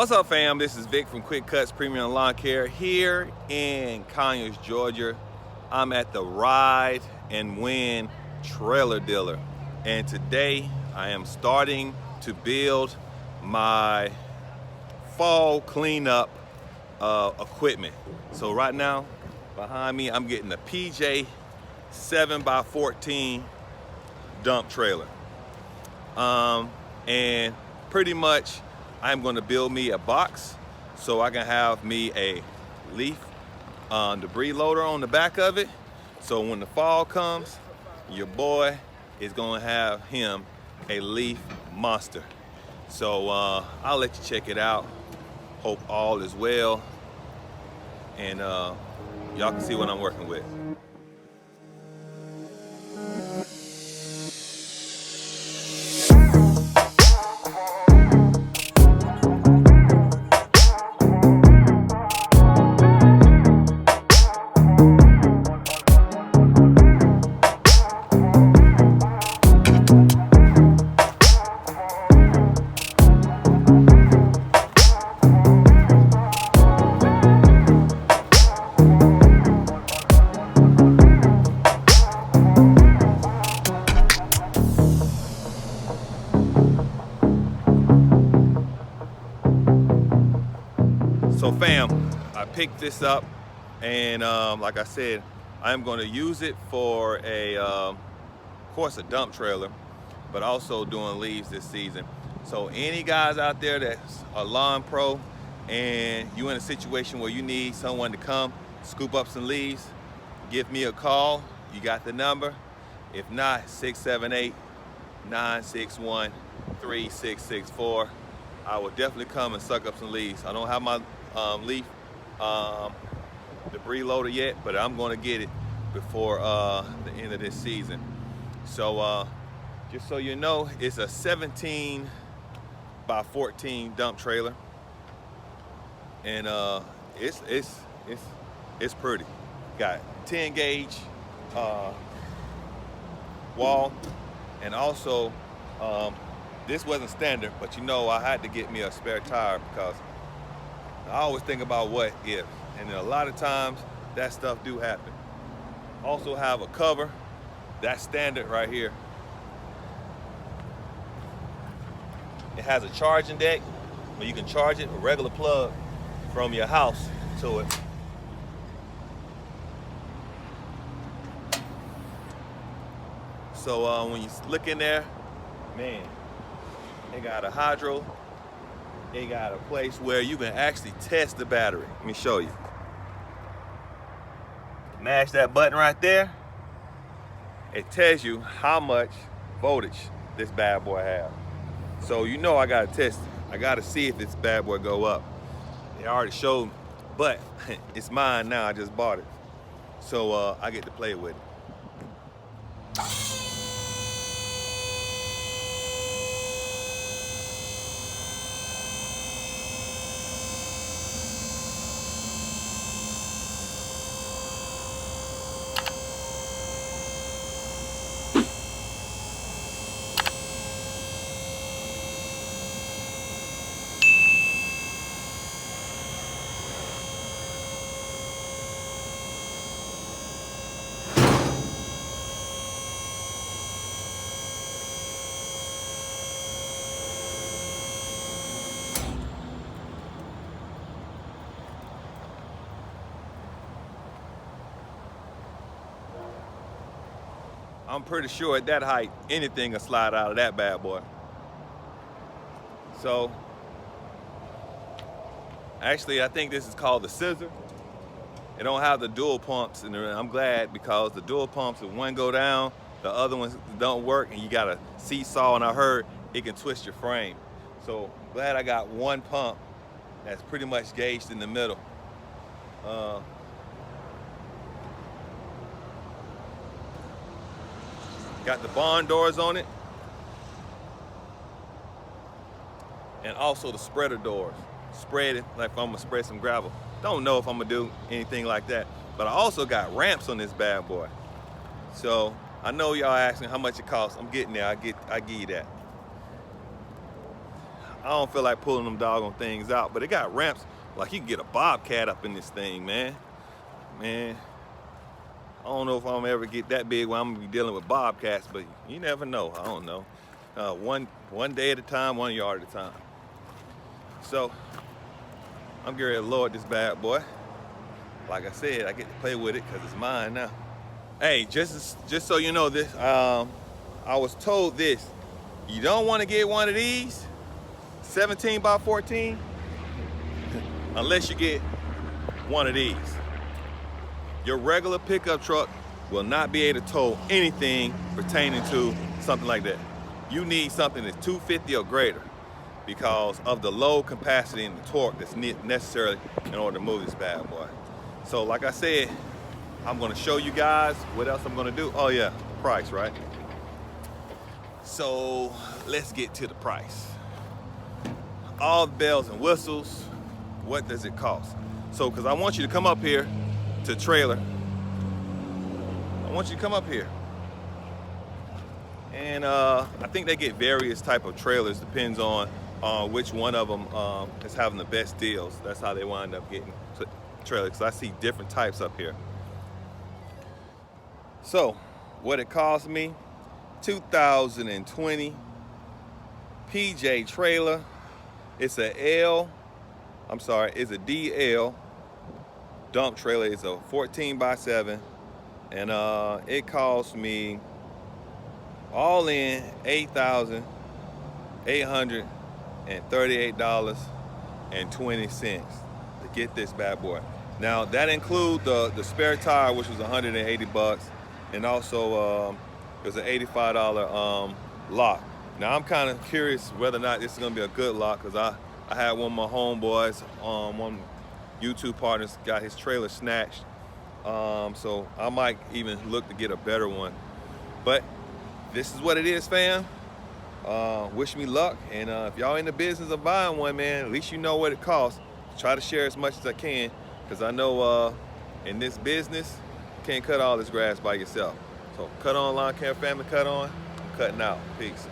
What's up, fam? This is Vic from Quick Cutz Premium Lawn Care here in Conyers, Georgia. I'm at the Ride and Win trailer dealer, and today I am starting to build my fall cleanup equipment. So right now, behind me, I'm getting a PJ 7x14 dump trailer, and pretty much I'm going to build me a box so I can have me a leaf debris loader on the back of it. So when the fall comes, your boy is going to have him a leaf monster. So I'll let you check it out. Hope all is well, and y'all can see what I'm working with. So fam, I picked this up, and like I said, I'm going to use it for of course, a dump trailer, but also doing leaves this season. So any guys out there that's a lawn pro and you in a situation where you need someone to come scoop up some leaves, give me a call. You got the number. If not, 678-961-3664. I will definitely come and suck up some leaves. I don't have my leaf debris loader yet, but I'm going to get it before the end of this season. So just so you know, it's a 17x14 dump trailer, and it's pretty. Got 10 gauge wall, and also this wasn't standard, but you know, I had to get me a spare tire because I always think about what if, and a lot of times that stuff do happen. Also have a cover, that's standard right here. It has a charging deck where you can charge it, a regular plug from your house to it. So when you look in there, man, they got a hydro. They got a place where you can actually test the battery. Let me show you. Mash that button right there. It tells you how much voltage this bad boy has. So you know I gotta test it. I gotta see if this bad boy go up. They already showed me, but it's mine now. I just bought it. So I get to play with it. I'm pretty sure at that height, anything will slide out of that bad boy. So, actually, I think this is called the scissor. It don't have the dual pumps, and I'm glad, because the dual pumps, if one go down, the other ones don't work, and you got a seesaw, and I heard it can twist your frame. So, glad I got one pump that's pretty much gauged in the middle. Got the barn doors on it, and also the spreader doors. Spread it like if I'm gonna spread some gravel. Don't know if I'm gonna do anything like that, but I also got ramps on this bad boy. So I know y'all asking how much it costs. I'm getting there. I give you that. I don't feel like pulling them doggone things out. But it got ramps, like you can get a bobcat up in this thing, man. Man, I don't know if I'm ever get that big when I'm gonna be dealing with bobcats, but you never know. I don't know. One day at a time, 1 yard at a time. So I'm getting ready to load this bad boy. Like I said, I get to play with it because it's mine now. Hey, just so you know this, I was told this. You don't want to get one of these 17 by 14 unless you get one of these. Your regular pickup truck will not be able to tow anything pertaining to something like that. You need something that's 250 or greater because of the load capacity and the torque that's necessary in order to move this bad boy. So like I said, I'm gonna show you guys what else I'm gonna do. Oh yeah, price, right? So let's get to the price. All the bells and whistles, what does it cost? So, cause I want you to come up here to trailer. I want you to come up here. And I think they get various type of trailers, depends on which one of them is having the best deals. That's how they wind up getting trailers, because I see different types up here. So, what it cost me, 2020 PJ trailer. It's a DL dump trailer. It's a 14 by 7, and it cost me all in $8,838.20 to get this bad boy. Now that includes the spare tire, which was 180 bucks, and also it was an $85 lock. Now I'm kind of curious whether or not this is gonna be a good lock, because I had one of my homeboys, one YouTube partners, got his trailer snatched. So I might even look to get a better one. But this is what it is, fam. Wish me luck, and if y'all in the business of buying one, man, at least you know what it costs. Try to share as much as I can, because I know in this business, you can't cut all this grass by yourself. So cut on, lawn care family, cut on. I'm cutting out. Peace.